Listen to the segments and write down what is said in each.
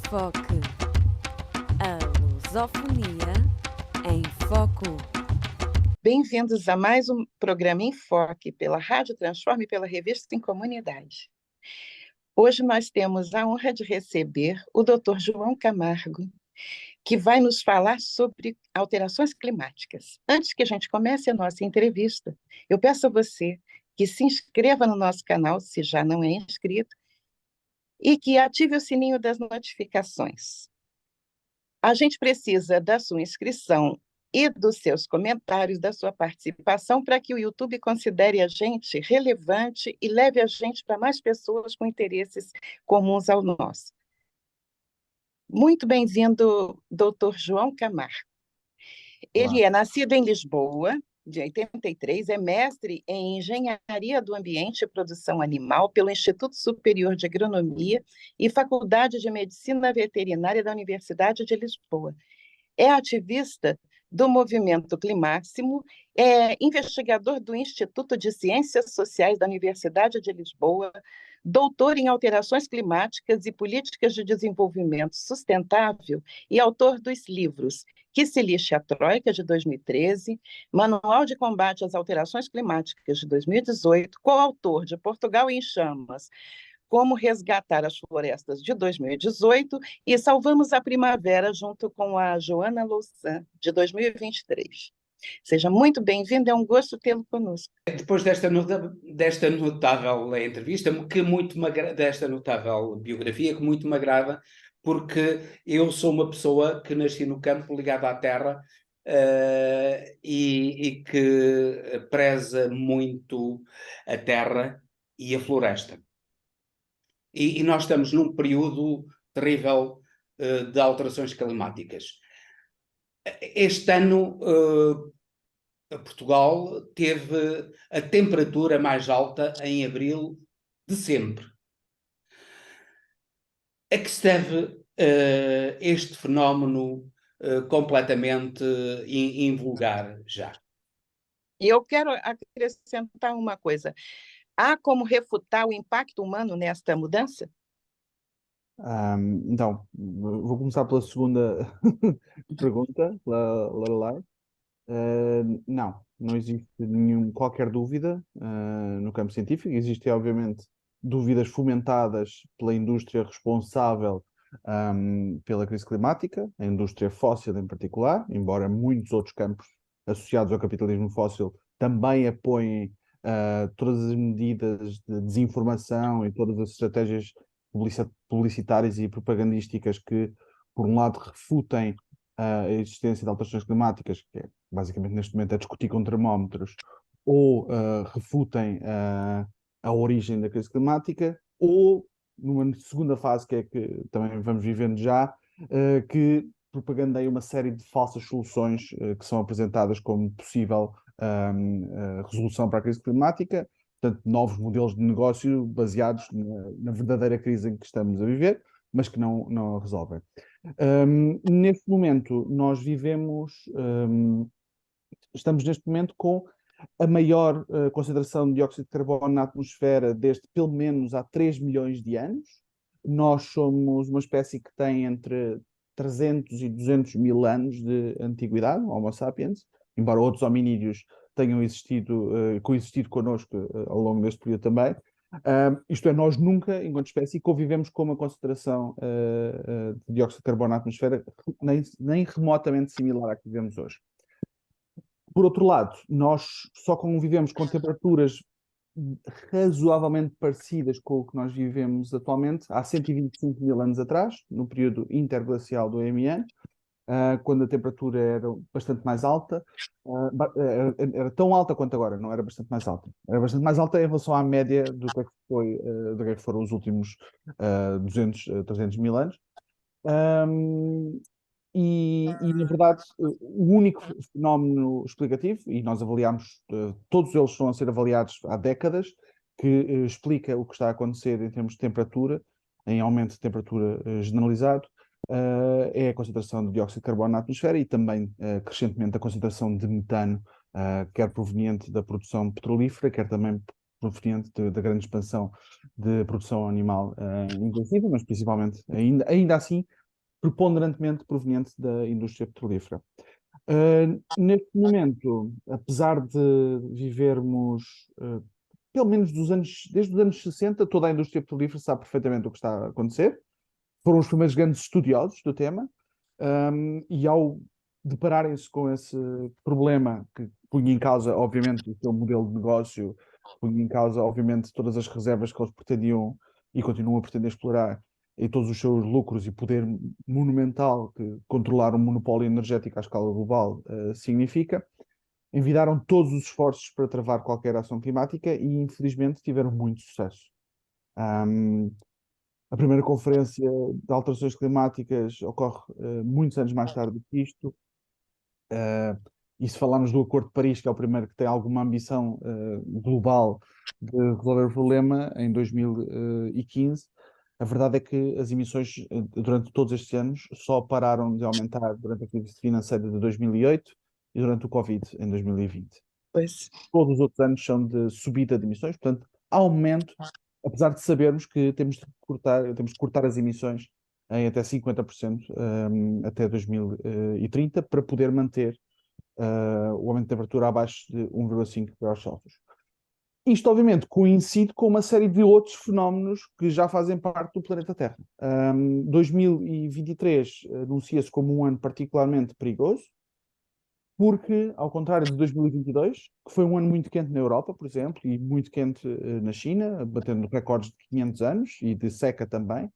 Enfoque. A lusofonia em foco. Bem-vindos a mais um programa Enfoque pela Rádio Transforme e pela Revista em Comunidade. Hoje nós temos a honra de receber o Dr. João Camargo, que vai nos falar sobre alterações climáticas. Antes que a gente comece a nossa entrevista, eu peço a você que se inscreva no nosso canal, se já não é inscrito, e que ative o sininho das notificações. A gente precisa da sua inscrição e dos seus comentários, da sua participação, para que o YouTube considere a gente relevante e leve a gente para mais pessoas com interesses comuns ao nosso. Muito bem-vindo, Dr. João Camargo. Ele é nascido em Lisboa, de 83, é mestre em Engenharia do Ambiente e Produção Animal pelo Instituto Superior de Agronomia e Faculdade de Medicina Veterinária da Universidade de Lisboa. É ativista do Movimento Climáximo, é investigador do Instituto de Ciências Sociais da Universidade de Lisboa, doutor em alterações climáticas e políticas de desenvolvimento sustentável e autor dos livros Que se lixe a Troika, de 2013, Manual de Combate às Alterações Climáticas, de 2018, coautor de Portugal em Chamas, Como Resgatar as Florestas, de 2018, e Salvamos a Primavera, junto com a Joana Louçã, de 2023. Seja muito bem-vindo, é um gosto tê-lo conosco. Depois desta notável entrevista, desta notável biografia, que muito me agrada, porque eu sou uma pessoa que nasci no campo, ligada à terra, e que preza muito a terra e a floresta. E nós estamos num período terrível de alterações climáticas. Este ano, Portugal teve a temperatura mais alta em abril de sempre. A que se deve este fenómeno completamente invulgar já? E eu quero acrescentar uma coisa. Há como refutar o impacto humano nesta mudança? Então, vou começar pela segunda pergunta, Lorelai. Não existe qualquer dúvida no campo científico. Existem, obviamente, dúvidas fomentadas pela indústria responsável pela crise climática, a indústria fóssil em particular, embora muitos outros campos associados ao capitalismo fóssil também apoiem todas as medidas de desinformação e todas as estratégias publicitárias e propagandísticas que, por um lado, refutem a existência de alterações climáticas, que é basicamente neste momento a discutir com termómetros, ou refutem a origem da crise climática, ou numa segunda fase, que é que também vamos vivendo já, que propagandeia uma série de falsas soluções que são apresentadas como possível resolução para a crise climática, portanto, novos modelos de negócio baseados na verdadeira crise em que estamos a viver, mas que não a resolvem. Neste momento, estamos neste momento com a maior concentração de dióxido de carbono na atmosfera desde pelo menos há 3 milhões de anos. Nós somos uma espécie que tem entre 300 e 200 mil anos de antiguidade, Homo sapiens, embora outros hominídeos tenham coexistido connosco ao longo deste período também. Isto é, nós nunca, enquanto espécie, convivemos com uma concentração de dióxido de carbono na atmosfera nem remotamente similar à que vivemos hoje. Por outro lado, nós só convivemos com temperaturas razoavelmente parecidas com o que nós vivemos atualmente há 125 mil anos atrás, no período interglacial do EMN, quando a temperatura era bastante mais alta, era tão alta quanto agora, não era bastante mais alta. Era bastante mais alta em relação à média do que foram os últimos 200, 300 mil anos. Na verdade, o único fenómeno explicativo, e nós avaliamos, todos eles estão a ser avaliados há décadas, que explica o que está a acontecer em termos de temperatura, em aumento de temperatura generalizado, é a concentração de dióxido de carbono na atmosfera e também, crescentemente, a concentração de metano, quer proveniente da produção petrolífera, quer também proveniente da grande expansão de produção animal intensiva, mas principalmente, ainda assim, preponderantemente proveniente da indústria petrolífera. Neste momento, apesar de vivermos, pelo menos desde os anos 60, toda a indústria petrolífera sabe perfeitamente o que está a acontecer. Foram os primeiros grandes estudiosos do tema, e ao depararem-se com esse problema que punha em causa, obviamente, o seu modelo de negócio, punha em causa, obviamente, todas as reservas que eles pretendiam e continuam a pretender explorar, e todos os seus lucros e poder monumental que controlar um monopólio energético à escala global significa, envidaram todos os esforços para travar qualquer ação climática e, infelizmente, tiveram muito sucesso. A primeira conferência de alterações climáticas ocorre muitos anos mais tarde do que isto. E se falarmos do Acordo de Paris, que é o primeiro que tem alguma ambição global de resolver o problema, em 2015, a verdade é que as emissões durante todos estes anos só pararam de aumentar durante a crise financeira de 2008 e durante o Covid em 2020. Pois. Todos os outros anos são de subida de emissões, portanto, aumento, apesar de sabermos que temos que cortar as emissões em até 50% até 2030 para poder manter o aumento de temperatura abaixo de 1,5 graus Celsius. Isto, obviamente, coincide com uma série de outros fenómenos que já fazem parte do planeta Terra. 2023 anuncia-se como um ano particularmente perigoso, porque, ao contrário de 2022, que foi um ano muito quente na Europa, por exemplo, e muito quente na China, batendo recordes de 500 anos e de seca também,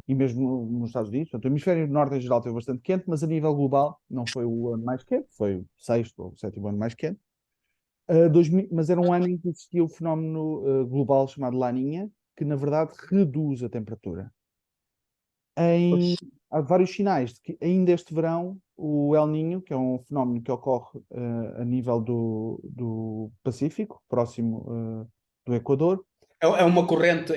e mesmo nos Estados Unidos. Portanto, o hemisfério norte em geral teve bastante quente, mas a nível global não foi o ano mais quente, foi o sexto ou sétimo ano mais quente. Mas era um ano em que existia o fenómeno global chamado Laninha, que na verdade reduz a temperatura. Há vários sinais de que ainda este verão o El Niño, que é um fenómeno que ocorre a nível do Pacífico, próximo do Equador. É uma corrente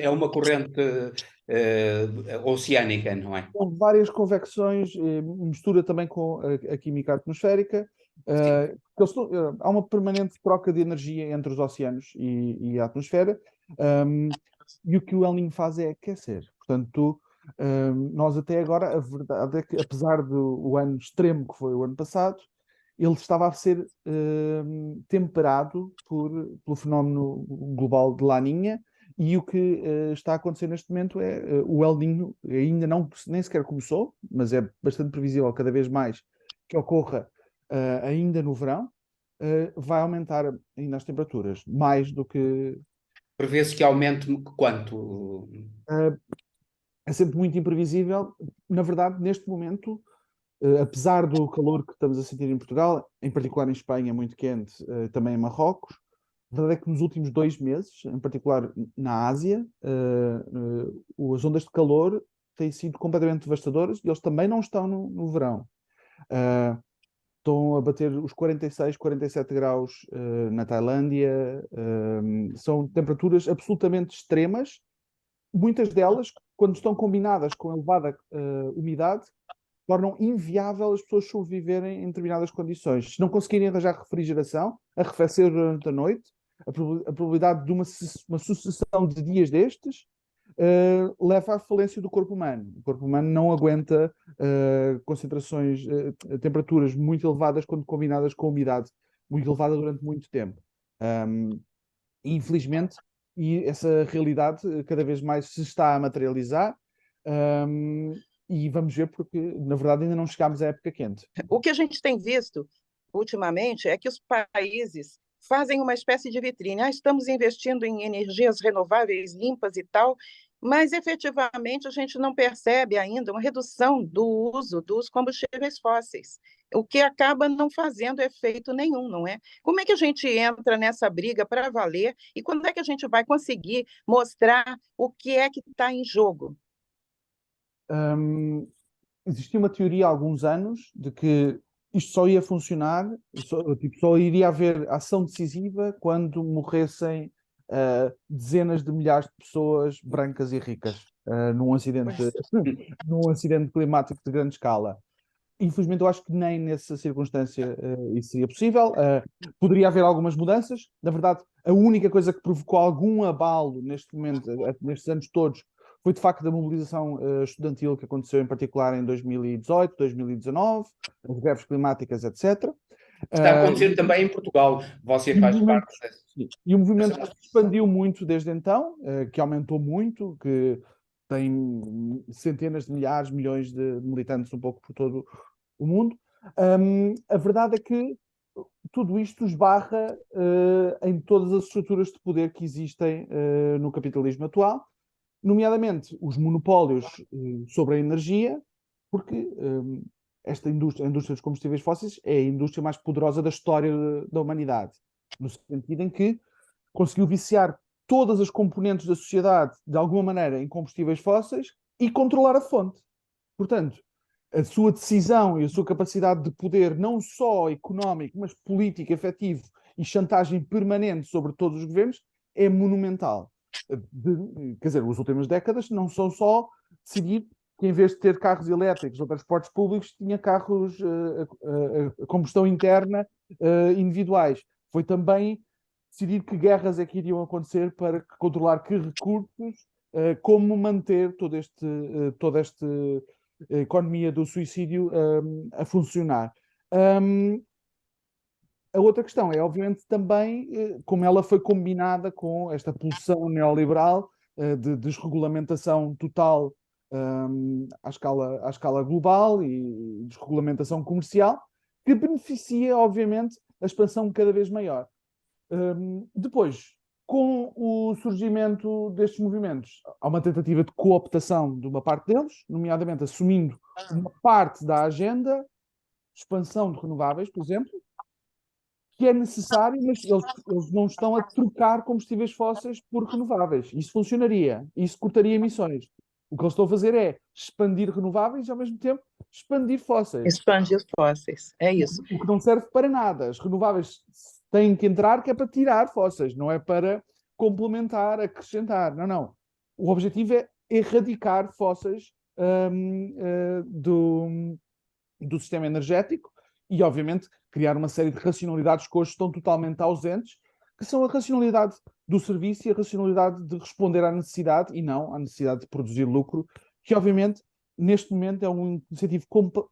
oceânica, não é? Com várias convecções, mistura também com a química atmosférica. Há uma permanente troca de energia entre os oceanos e a atmosfera, e o que o El Niño faz é aquecer. Portanto, nós até agora, a verdade é que, apesar do ano extremo que foi o ano passado, ele estava a ser temperado pelo fenómeno global de Laninha, e o que está a acontecer neste momento é o El Niño ainda nem sequer começou, mas é bastante previsível cada vez mais que ocorra ainda no verão, vai aumentar ainda as temperaturas, mais do que... Prevê-se que aumente quanto? É sempre muito imprevisível. Na verdade, neste momento, apesar do calor que estamos a sentir em Portugal, em particular em Espanha, muito quente, também em Marrocos, a verdade é que nos últimos 2 meses, em particular na Ásia, as ondas de calor têm sido completamente devastadoras e eles também não estão no verão. Estão a bater os 46, 47 graus na Tailândia. São temperaturas absolutamente extremas, muitas delas, quando estão combinadas com elevada umidade, tornam inviável as pessoas sobreviverem em determinadas condições. Se não conseguirem arranjar refrigeração, arrefecer durante a noite, a probabilidade de uma sucessão de dias destes leva à falência do corpo humano. O corpo humano não aguenta concentrações, temperaturas muito elevadas quando combinadas com umidade muito elevada durante muito tempo. Infelizmente, e essa realidade cada vez mais se está a materializar, e vamos ver porque, na verdade, ainda não chegámos à época quente. O que a gente tem visto ultimamente é que os países fazem uma espécie de vitrine. Estamos investindo em energias renováveis, limpas e tal, mas efetivamente a gente não percebe ainda uma redução do uso dos combustíveis fósseis, o que acaba não fazendo efeito nenhum, não é? Como é que a gente entra nessa briga para valer e quando é que a gente vai conseguir mostrar o que é que está em jogo? Existia uma teoria há alguns anos de que isto só ia funcionar, só iria haver ação decisiva quando morressem dezenas de milhares de pessoas brancas e ricas num acidente climático de grande escala. infelizmente, eu acho que nem nessa circunstância isso seria possível. Poderia haver algumas mudanças. Na verdade, a única coisa que provocou algum abalo neste momento, nestes anos todos, foi de facto a mobilização estudantil que aconteceu em particular em 2018, 2019, as greves climáticas, etc. Está a acontecer também em Portugal. Você E o faz movimento, parte dessa. sim, e o movimento que se expandiu muito desde então, que aumentou muito, que tem centenas de milhares, milhões de militantes um pouco por todo o mundo. A verdade é que tudo isto esbarra em todas as estruturas de poder que existem no capitalismo atual, nomeadamente os monopólios sobre a energia, porque esta indústria, a indústria dos combustíveis fósseis, é a indústria mais poderosa da história da humanidade, no sentido em que conseguiu viciar todas as componentes da sociedade, de alguma maneira, em combustíveis fósseis e controlar a fonte. Portanto, a sua decisão e a sua capacidade de poder, não só económico, mas político, efetivo e chantagem permanente sobre todos os governos, é monumental. Quer dizer, as últimas décadas não são só decidir que, em vez de ter carros elétricos ou transportes públicos, tinha carros a combustão interna individuais. Foi também decidir que guerras é que iriam acontecer para controlar que recursos, como manter toda esta economia do suicídio a funcionar. A outra questão é, obviamente, também como ela foi combinada com esta pulsão neoliberal de desregulamentação total à escala global e desregulamentação comercial, que beneficia, obviamente, a expansão cada vez maior. Depois, com o surgimento destes movimentos, há uma tentativa de cooptação de uma parte deles, nomeadamente assumindo uma parte da agenda, expansão de renováveis, por exemplo, que é necessário, mas eles não estão a trocar combustíveis fósseis por renováveis. Isso funcionaria, isso cortaria emissões. O que eles estão a fazer é expandir renováveis e, ao mesmo tempo, expandir fósseis. Expandir fósseis, é isso. O que não serve para nada. As renováveis têm que entrar, que é para tirar fósseis, não é para complementar, acrescentar. Não, não. O objetivo é erradicar fósseis do sistema energético e, obviamente, criar uma série de racionalidades que hoje estão totalmente ausentes, que são a racionalidade do serviço e a racionalidade de responder à necessidade e não à necessidade de produzir lucro, que, obviamente, neste momento é um incentivo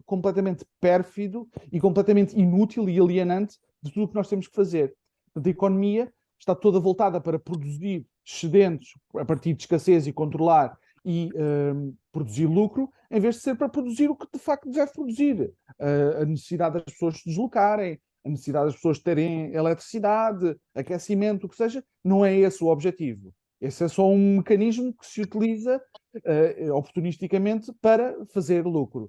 completamente pérfido e completamente inútil e alienante de tudo o que nós temos que fazer. Portanto, a economia está toda voltada para produzir excedentes a partir de escassez e controlar e produzir lucro, em vez de ser para produzir o que de facto deve produzir. A necessidade das pessoas se deslocarem, a necessidade das pessoas terem eletricidade, aquecimento, o que seja, não é esse o objetivo. Esse é só um mecanismo que se utiliza oportunisticamente para fazer lucro.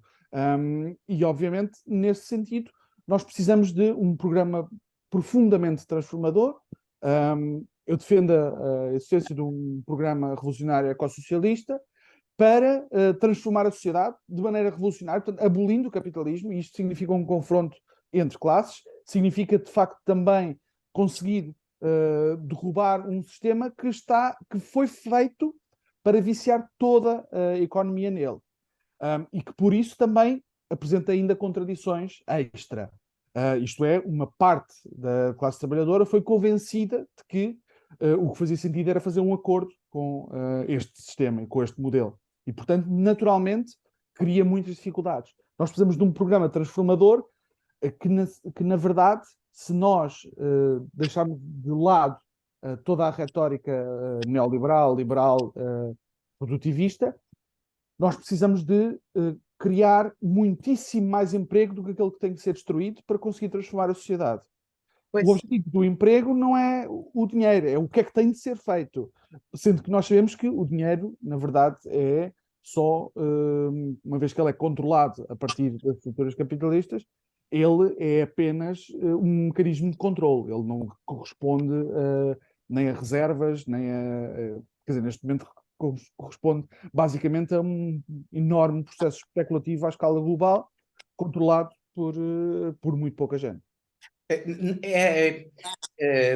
E, obviamente, nesse sentido, nós precisamos de um programa profundamente transformador. Eu defendo a existência de um programa revolucionário ecossocialista para transformar a sociedade de maneira revolucionária, portanto, abolindo o capitalismo, e isto significa um confronto entre classes, significa, de facto, também conseguir derrubar um sistema que foi feito para viciar toda a economia nele. E que, por isso, também apresenta ainda contradições extra. Isto é, uma parte da classe trabalhadora foi convencida de que o que fazia sentido era fazer um acordo com este sistema e com este modelo. E, portanto, naturalmente, cria muitas dificuldades. Nós precisamos de um programa transformador que na verdade, se nós deixarmos de lado toda a retórica neoliberal, liberal, produtivista, nós precisamos de criar muitíssimo mais emprego do que aquele que tem que ser destruído para conseguir transformar a sociedade. Pois. O objetivo do emprego não é o dinheiro, é o que é que tem de ser feito. Sendo que nós sabemos que o dinheiro, na verdade, é só, uma vez que ele é controlado a partir das estruturas capitalistas, ele é apenas um mecanismo de controle. Ele não corresponde nem a reservas, nem a... Quer dizer, neste momento corresponde basicamente a um enorme processo especulativo à escala global, controlado por muito pouca gente.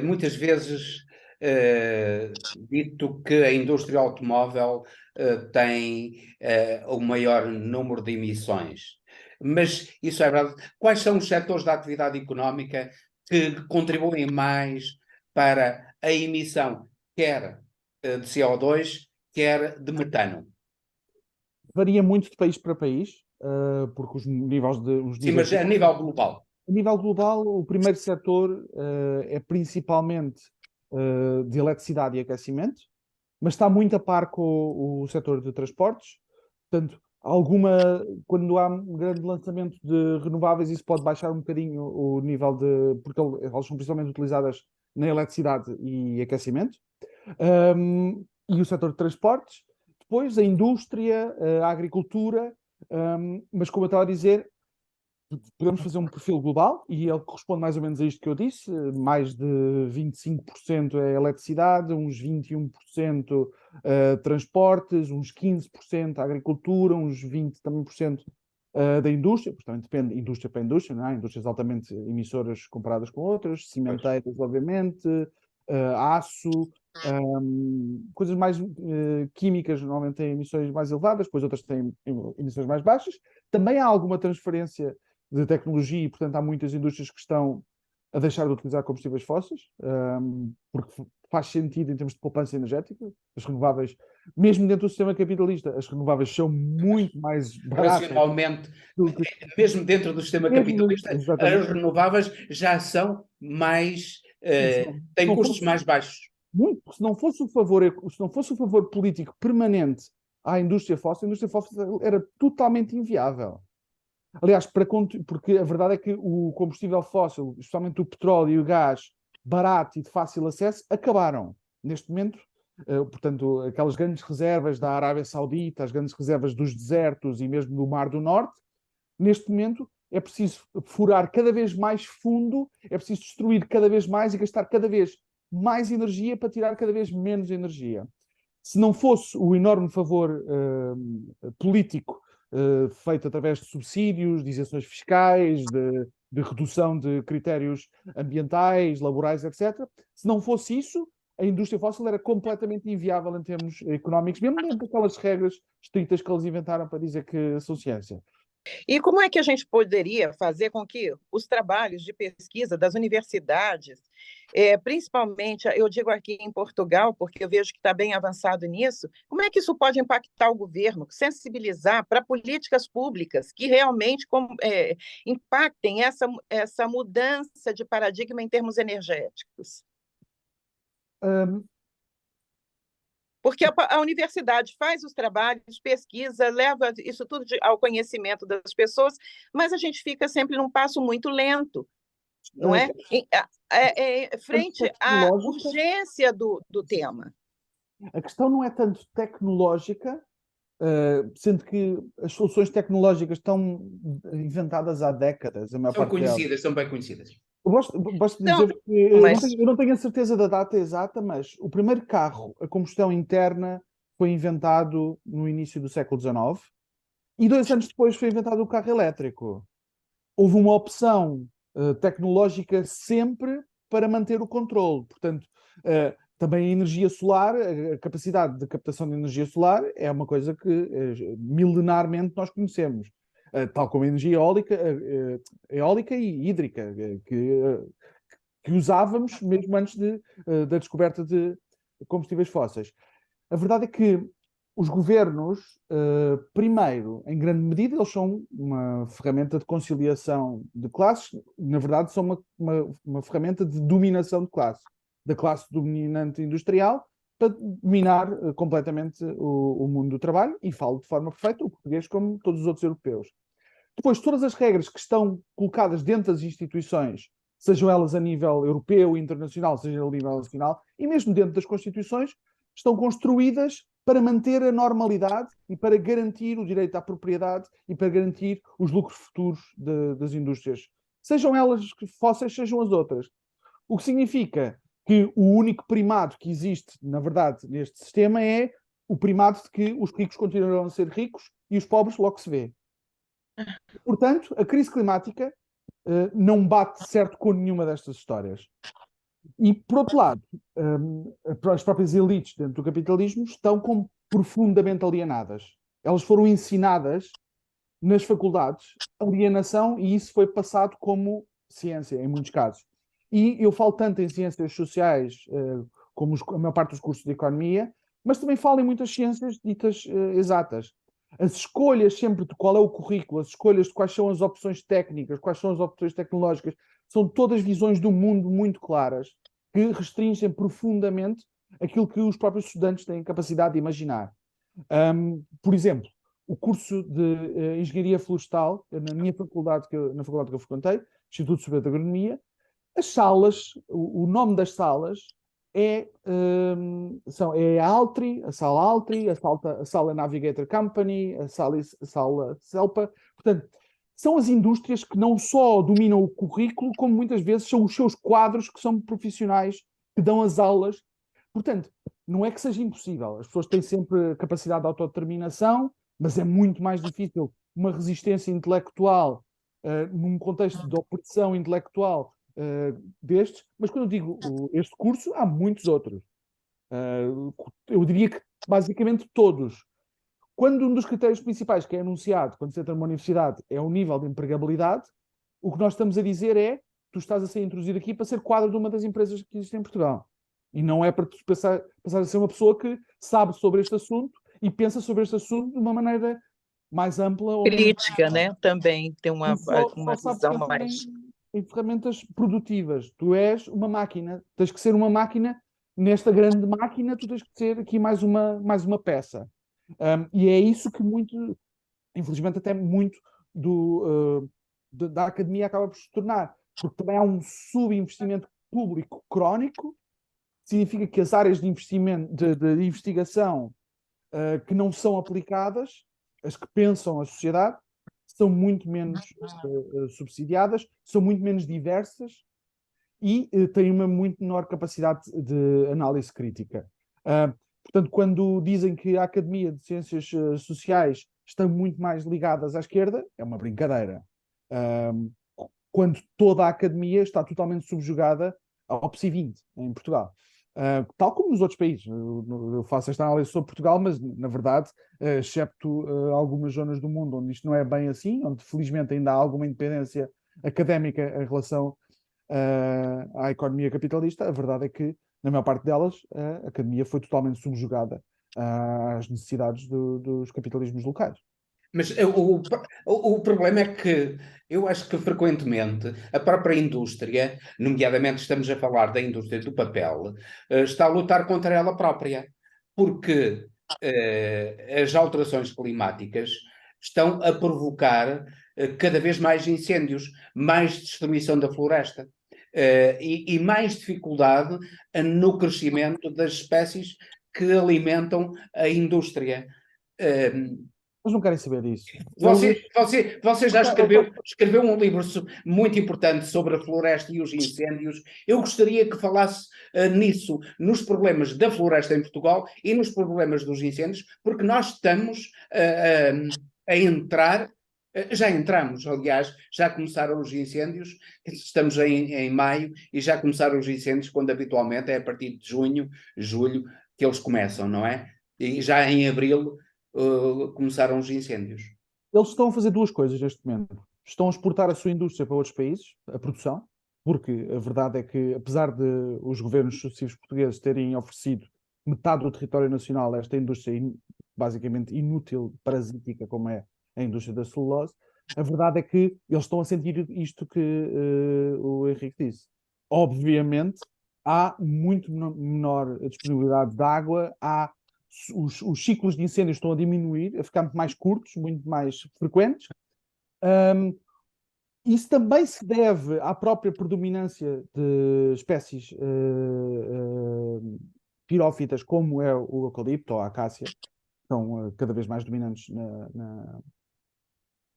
Muitas vezes dito que a indústria automóvel tem o maior número de emissões. mas isso é verdade. Quais são os setores da atividade económica que contribuem mais para a emissão, quer de CO2, quer de metano? Varia muito de país para país, porque os níveis os Sim, níveis mas a nível global. a nível global, o primeiro setor é principalmente de eletricidade e aquecimento, mas está muito a par com o setor de transportes. Portanto, quando há um grande lançamento de renováveis, isso pode baixar um bocadinho o nível porque elas são principalmente utilizadas na eletricidade e aquecimento. E o setor de transportes, depois a indústria, a agricultura, mas como eu estava a dizer, podemos fazer um perfil global e ele corresponde mais ou menos a isto que eu disse, mais de 25% é eletricidade, uns 21% transportes, uns 15% agricultura, uns 20% também por cento da indústria, porque também depende indústria para indústria, não é? Indústrias altamente emissoras comparadas com outras, cimenteiras, obviamente, aço, coisas mais químicas normalmente têm emissões mais elevadas, depois outras têm emissões mais baixas. Também há alguma transferência de tecnologia e, portanto, há muitas indústrias que estão a deixar de utilizar combustíveis fósseis, porque faz sentido em termos de poupança energética. As renováveis, mesmo dentro do sistema capitalista, as renováveis são muito mais baratas. Racionalmente, do que... mesmo dentro do sistema capitalista, as renováveis já são mais... têm custos mais baixos. Muito, se não fosse o favor político permanente à indústria fóssil, a indústria fóssil era totalmente inviável. Aliás, porque a verdade é que o combustível fóssil, especialmente o petróleo e o gás, barato e de fácil acesso, acabaram. Neste momento, portanto, aquelas grandes reservas da Arábia Saudita, as grandes reservas dos desertos e mesmo do Mar do Norte, neste momento é preciso furar cada vez mais fundo, é preciso destruir cada vez mais e gastar cada vez mais energia para tirar cada vez menos energia. Se não fosse o enorme favor político feito através de subsídios, de isenções fiscais, de redução de critérios ambientais, laborais, etc., se não fosse isso, a indústria fóssil era completamente inviável em termos económicos, mesmo dentro daquelas regras estritas que eles inventaram para dizer que são ciência. E como é que a gente poderia fazer com que os trabalhos de pesquisa das universidades, principalmente, eu digo aqui em Portugal, porque eu vejo que está bem avançado nisso, como é que isso pode impactar o governo, sensibilizar para políticas públicas que realmente impactem essa mudança de paradigma em termos energéticos? Porque a universidade faz os trabalhos, pesquisa, leva isso tudo ao conhecimento das pessoas, mas a gente fica sempre num passo muito lento, não é? Frente à urgência do tema. A questão não é tanto tecnológica, sendo que as soluções tecnológicas estão inventadas há décadas. São conhecidas, são bem conhecidas. Eu gosto de dizer que eu não tenho a certeza da data exata, mas o primeiro carro a combustão interna foi inventado no início do século XIX e 2 anos depois foi inventado o carro elétrico. Houve uma opção tecnológica sempre para manter o controle. Portanto, também a energia solar, a capacidade de captação de energia solar é uma coisa que milenarmente nós conhecemos. Tal como a energia eólica e hídrica, que usávamos mesmo antes da descoberta de combustíveis fósseis. A verdade é que os governos, primeiro, em grande medida, eles são uma ferramenta de conciliação de classes, na verdade são uma ferramenta de dominação de classe, da classe dominante industrial, para dominar completamente o mundo do trabalho, e falo de forma perfeita o português como todos os outros europeus. Depois, todas as regras que estão colocadas dentro das instituições, sejam elas a nível europeu, internacional, seja a nível nacional, e mesmo dentro das constituições, estão construídas para manter a normalidade e para garantir o direito à propriedade e para garantir os lucros futuros das indústrias. Sejam elas fósseis, sejam as outras. O que significa que o único primado que existe, na verdade, neste sistema é o primado de que os ricos continuarão a ser ricos e os pobres logo se vê. Portanto, a crise climática não bate certo com nenhuma destas histórias. E, por outro lado, as próprias elites dentro do capitalismo estão profundamente alienadas. Elas foram ensinadas nas faculdades, alienação, e isso foi passado como ciência, em muitos casos. E eu falo tanto em ciências sociais, como a maior parte dos cursos de economia, mas também falo em muitas ciências ditas exatas. As escolhas sempre de qual é o currículo, as escolhas de quais são as opções técnicas, quais são as opções tecnológicas, são todas visões do mundo muito claras, que restringem profundamente aquilo que os próprios estudantes têm capacidade de imaginar. Por exemplo, o curso de Engenharia Florestal, na minha faculdade, na faculdade que eu frequentei, Instituto Superior de Agronomia, as salas, o nome das salas é a Altri, a sala Altri, a sala Navigator Company, a sala Selpa. Portanto, são as indústrias que não só dominam o currículo, como muitas vezes são os seus quadros que são profissionais que dão as aulas. Portanto, não é que seja impossível. As pessoas têm sempre capacidade de autodeterminação, mas é muito mais difícil uma resistência intelectual num contexto de opressão intelectual destes. Mas quando eu digo este curso, há muitos outros. Eu diria que basicamente todos. Quando um dos critérios principais que é anunciado quando se entra numa universidade é o nível de empregabilidade, o que nós estamos a dizer é tu estás a ser introduzido aqui para ser quadro de uma das empresas que existem em Portugal. E não é para tu passar a ser uma pessoa que sabe sobre este assunto e pensa sobre este assunto de uma maneira mais ampla. Ou Crítica, né? Também tem uma só sabe visão pensar mais... em ferramentas produtivas. Tu és uma máquina, tens que ser uma máquina. Nesta grande máquina, tu tens que ser aqui mais uma peça. E é isso que muito, infelizmente, até muito da academia acaba por se tornar. Porque também há um subinvestimento público crónico, significa que as áreas de investimento, de investigação que não são aplicadas, as que pensam a sociedade, são muito menos subsidiadas, são muito menos diversas e têm uma muito menor capacidade de análise crítica. Portanto, quando dizem que a Academia de Ciências Sociais está muito mais ligadas à esquerda, é uma brincadeira. Quando toda a academia está totalmente subjugada ao PSI 20 em Portugal. Tal como nos outros países. Eu faço esta análise sobre Portugal, mas, na verdade, excepto algumas zonas do mundo onde isto não é bem assim, onde, felizmente, ainda há alguma independência académica em relação à economia capitalista, a verdade é que, na maior parte delas, a academia foi totalmente subjugada às necessidades dos capitalismos locais. Mas o problema é que eu acho que frequentemente a própria indústria, nomeadamente estamos a falar da indústria do papel, está a lutar contra ela própria, porque as alterações climáticas estão a provocar cada vez mais incêndios, mais destruição da floresta e mais dificuldade no crescimento das espécies que alimentam a indústria. Eles não querem saber disso. Você já escreveu um livro muito importante sobre a floresta e os incêndios. Eu gostaria que falasse nisso, nos problemas da floresta em Portugal e nos problemas dos incêndios, porque nós estamos a entrar, já entramos, aliás, já começaram os incêndios, estamos em maio e já começaram os incêndios quando habitualmente é a partir de junho, julho, que eles começam, não é? E já em abril começaram os incêndios. Eles estão a fazer duas coisas neste momento. Estão a exportar a sua indústria para outros países, a produção, porque a verdade é que, apesar de os governos sucessivos portugueses terem oferecido metade do território nacional a esta indústria basicamente inútil, parasítica, como é a indústria da celulose, a verdade é que eles estão a sentir isto que o Henrique disse. Obviamente, há muito menor disponibilidade de água, os ciclos de incêndio estão a diminuir, a ficar muito mais curtos, muito mais frequentes. Isso também se deve à própria predominância de espécies pirófitas, como é o eucalipto ou a acácia, que são cada vez mais dominantes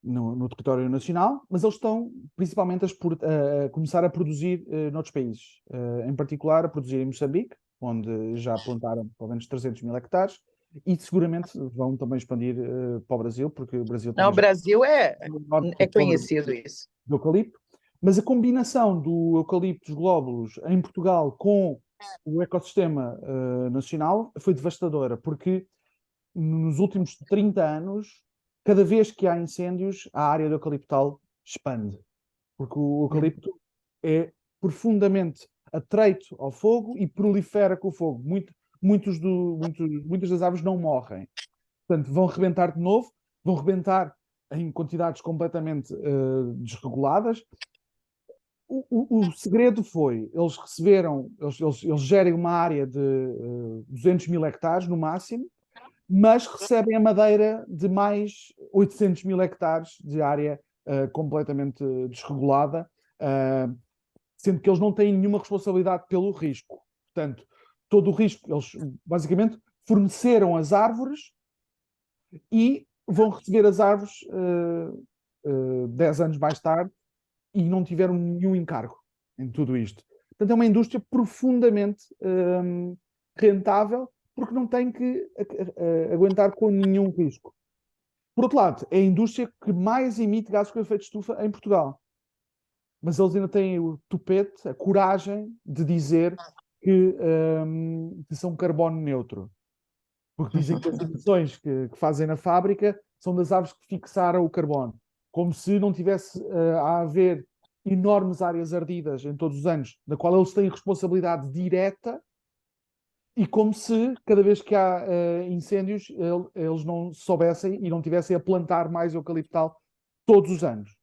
no território nacional, mas eles estão principalmente a começar a produzir noutros países, em particular a produzir em Moçambique, onde já plantaram pelo menos 300 mil hectares, e seguramente vão também expandir para o Brasil, porque o Brasil... Não, o Brasil é conhecido isso. Do eucalipto, mas a combinação do eucaliptus globulus em Portugal com o ecossistema nacional foi devastadora, porque nos últimos 30 anos cada vez que há incêndios, a área do eucaliptal expande, porque o eucalipto é profundamente atreito ao fogo e prolifera com o fogo. Muitas das árvores não morrem. Portanto, vão rebentar de novo, vão rebentar em quantidades completamente desreguladas. O segredo foi, eles gerem uma área de 200 mil hectares no máximo, mas recebem a madeira de mais 800 mil hectares de área completamente desregulada, sendo que eles não têm nenhuma responsabilidade pelo risco. Portanto, todo o risco, eles basicamente forneceram as árvores e vão receber as árvores 10 anos mais tarde e não tiveram nenhum encargo em tudo isto. Portanto, é uma indústria profundamente rentável porque não tem que aguentar com nenhum risco. Por outro lado, é a indústria que mais emite gases com efeito de estufa em Portugal. Mas eles ainda têm o tupete, a coragem de dizer que são carbono neutro. Porque dizem que as emissões que fazem na fábrica são das árvores que fixaram o carbono. Como se não tivesse a haver enormes áreas ardidas em todos os anos, da qual eles têm responsabilidade direta, e como se cada vez que há incêndios eles não soubessem e não tivessem a plantar mais eucaliptal todos os anos.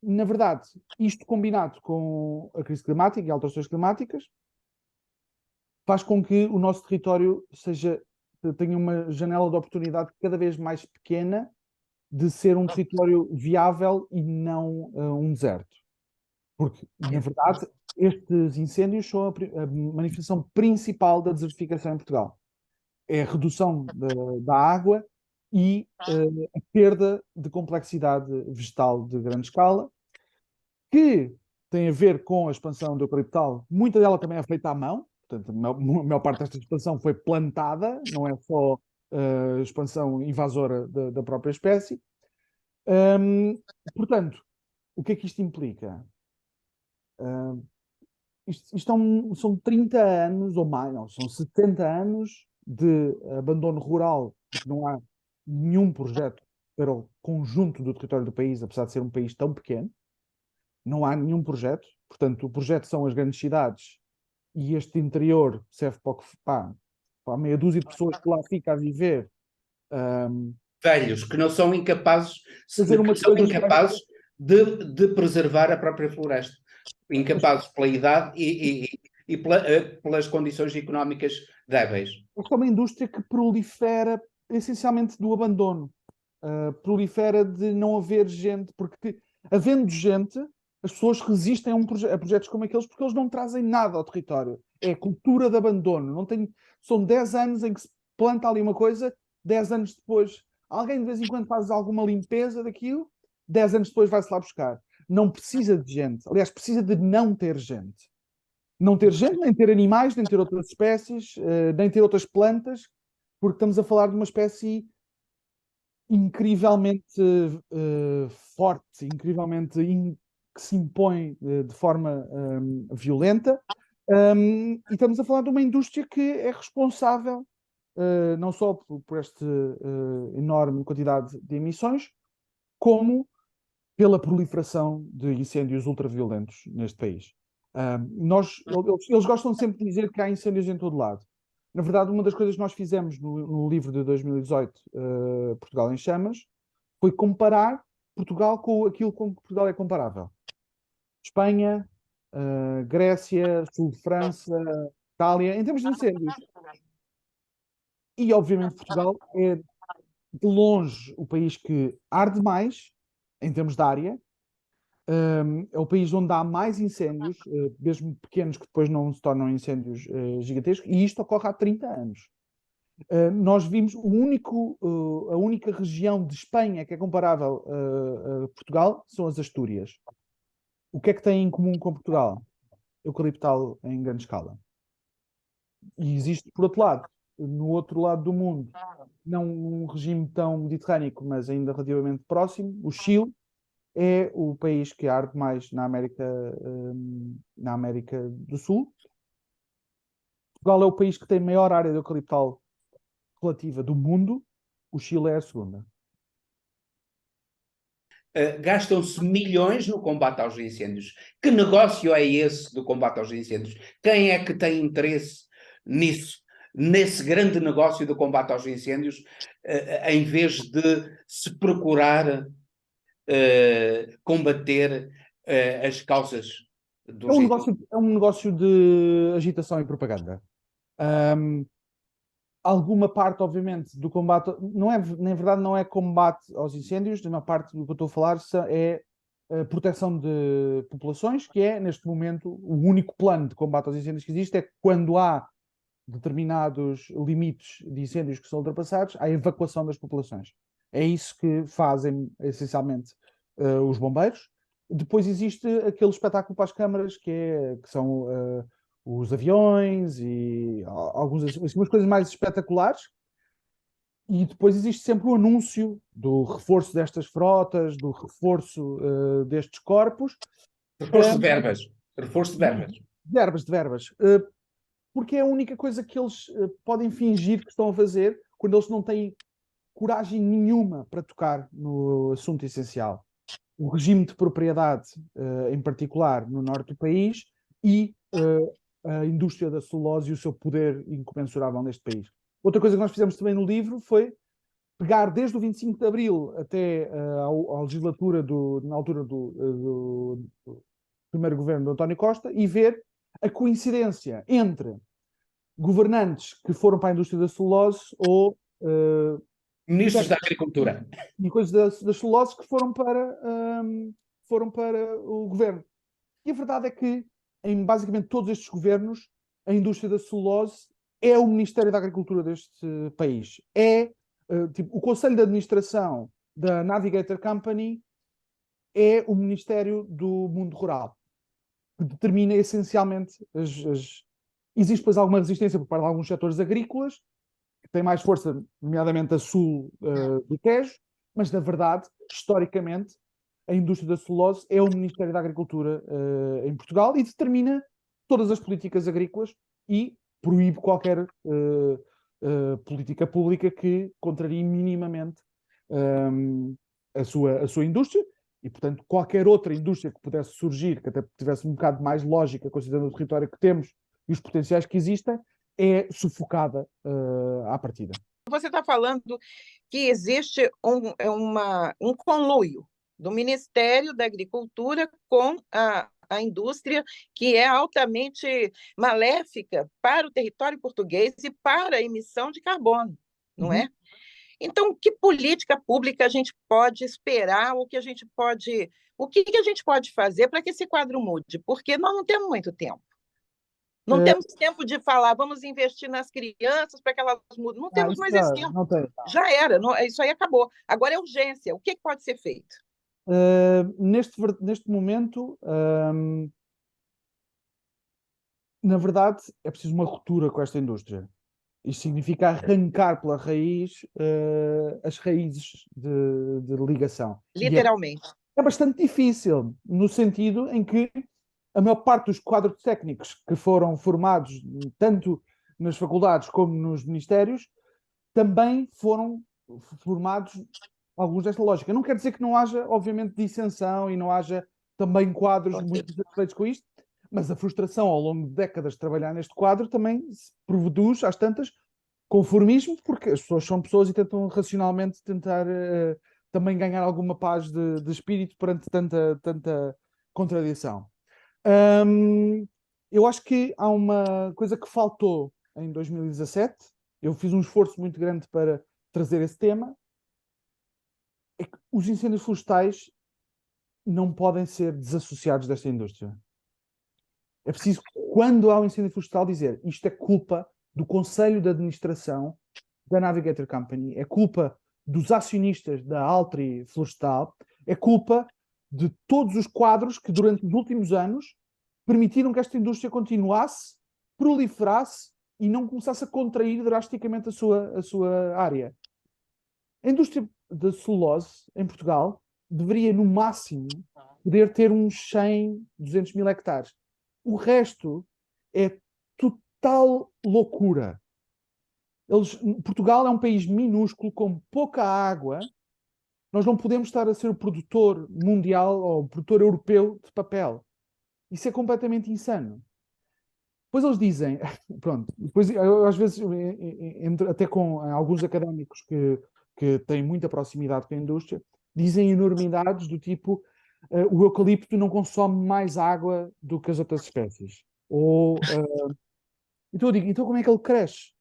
Na verdade, isto combinado com a crise climática e alterações climáticas faz com que o nosso território tenha uma janela de oportunidade cada vez mais pequena de ser um território viável e não um deserto. Porque, na verdade, estes incêndios são a manifestação principal da desertificação em Portugal. É a redução da água e a perda de complexidade vegetal de grande escala, que tem a ver com a expansão do eucaliptal. Muita dela também é feita à mão, portanto, a maior parte desta expansão foi plantada, não é só expansão invasora da própria espécie. Portanto, o que é que isto implica? Isto são 30 anos ou mais, não, são 70 anos de abandono rural, porque não há nenhum projeto para o conjunto do território do país, apesar de ser um país tão pequeno. Não há nenhum projeto. Portanto, o projeto são as grandes cidades e este interior serve para a meia dúzia de pessoas que lá fica a viver. Velhos, que não são incapazes, Fazer uma que são coisa incapazes de preservar a própria floresta. Incapazes pela idade e pelas condições económicas débeis. É uma indústria que prolifera essencialmente do abandono. Prolifera de não haver gente, porque havendo gente, as pessoas resistem a projetos como aqueles porque eles não trazem nada ao território. É cultura de abandono. São 10 anos em que se planta ali uma coisa, 10 anos depois alguém de vez em quando faz alguma limpeza daquilo, 10 anos depois vai-se lá buscar. Não precisa de gente. Aliás, precisa de não ter gente. Não ter gente, nem ter animais, nem ter outras espécies, nem ter outras plantas, porque estamos a falar de uma espécie incrivelmente forte, incrivelmente que se impõe de forma violenta, e estamos a falar de uma indústria que é responsável não só por esta enorme quantidade de emissões, como pela proliferação de incêndios ultraviolentos neste país. Eles gostam sempre de dizer que há incêndios em todo lado. Na verdade, uma das coisas que nós fizemos no livro de 2018, Portugal em Chamas, foi comparar Portugal com aquilo com que Portugal é comparável. Espanha, Grécia, sul de França, Itália, em termos de incêndios. E, obviamente, Portugal é, de longe, o país que arde mais, em termos de área. É o país onde há mais incêndios, mesmo pequenos, que depois não se tornam incêndios gigantescos, e isto ocorre há 30 anos. Nós vimos a única região de Espanha que é comparável a Portugal são as Astúrias. O que é que tem em comum com Portugal? Eucaliptal em grande escala. E existe, por outro lado, no outro lado do mundo, não um regime tão mediterrâneo, mas ainda relativamente próximo, o Chile é o país que arde mais na América do Sul. Portugal é o país que tem maior área de eucaliptal relativa do mundo, o Chile é a segunda. Gastam-se milhões no combate aos incêndios. Que negócio é esse do combate aos incêndios? Quem é que tem interesse nisso, nesse grande negócio do combate aos incêndios, em vez de se procurar combater as causas dos incêndios? É um negócio de agitação e propaganda. Alguma parte, obviamente, do combate, não é, na verdade, não é combate aos incêndios, uma parte do que eu estou a falar é a proteção de populações, que é, neste momento, o único plano de combate aos incêndios que existe, é que quando há determinados limites de incêndios que são ultrapassados, há a evacuação das populações. É isso que fazem, essencialmente, os bombeiros. Depois existe aquele espetáculo para as câmaras, que são os aviões e umas coisas mais espetaculares. E depois existe sempre o anúncio do reforço destas frotas, do reforço destes corpos. Reforço de verbas. Reforço de verbas. De verbas. Porque é a única coisa que eles podem fingir que estão a fazer quando eles não têm coragem nenhuma para tocar no assunto essencial. O regime de propriedade, em particular, no norte do país, e a indústria da celulose e o seu poder incomensurável neste país. Outra coisa que nós fizemos também no livro foi pegar desde o 25 de Abril até à legislatura, na altura do primeiro governo de António Costa, e ver a coincidência entre governantes que foram para a indústria da celulose ou Ministros da Agricultura. E coisas das celulose que foram para o governo. E a verdade é que, em basicamente todos estes governos, a indústria da celulose é o Ministério da Agricultura deste país. O Conselho de Administração da Navigator Company é o Ministério do Mundo Rural, que determina essencialmente Existe, pois, alguma resistência por parte de alguns setores agrícolas, que têm mais força, nomeadamente a sul do Tejo, mas, na verdade, historicamente, a indústria da celulose é o Ministério da Agricultura em Portugal e determina todas as políticas agrícolas e proíbe qualquer política pública que contrarie minimamente a sua indústria. E, portanto, qualquer outra indústria que pudesse surgir, que até tivesse um bocado mais lógica, considerando o território que temos e os potenciais que existem, é sufocada à partida. Você está falando que existe um conluio do Ministério da Agricultura com a indústria, que é altamente maléfica para o território português e para a emissão de carbono, não é? Então, que política pública a gente pode esperar, o que a gente pode fazer para que esse quadro mude? Porque nós não temos muito tempo. Não temos tempo de falar, vamos investir nas crianças para que elas mudem. Não temos mais esse tempo. Não tem. Já era, isso aí acabou. Agora é urgência. O que pode ser feito? Neste momento, na verdade, é preciso uma ruptura com esta indústria. Isto significa arrancar pela raiz as raízes de ligação. Literalmente. É bastante difícil, no sentido em que a maior parte dos quadros técnicos que foram formados, tanto nas faculdades como nos ministérios, também foram formados alguns desta lógica. Não quer dizer que não haja, obviamente, dissensão e não haja também quadros muito satisfeitos com isto, mas a frustração ao longo de décadas de trabalhar neste quadro também se produz, às tantas, conformismo, porque as pessoas são pessoas e tentam racionalmente tentar também ganhar alguma paz de espírito perante tanta contradição. Eu acho que há uma coisa que faltou em 2017. Eu fiz um esforço muito grande para trazer esse tema. É que os incêndios florestais não podem ser desassociados desta indústria. É preciso, quando há um incêndio florestal, dizer isto é culpa do Conselho de Administração da Navigator Company, é culpa dos acionistas da Altri Florestal, é culpa de todos os quadros que durante os últimos anos permitiram que esta indústria continuasse, proliferasse e não começasse a contrair drasticamente a sua área. A indústria da celulose em Portugal deveria, no máximo, poder ter uns 100, 200 mil hectares. O resto é total loucura. Portugal é um país minúsculo, com pouca água. Nós não podemos estar a ser o produtor mundial ou o produtor europeu de papel. Isso é completamente insano. Depois eles dizem, pronto, depois eu, às vezes, até com alguns académicos que têm muita proximidade com a indústria, dizem enormidades do tipo, o eucalipto não consome mais água do que as outras espécies. Então eu digo, então como é que ele cresce?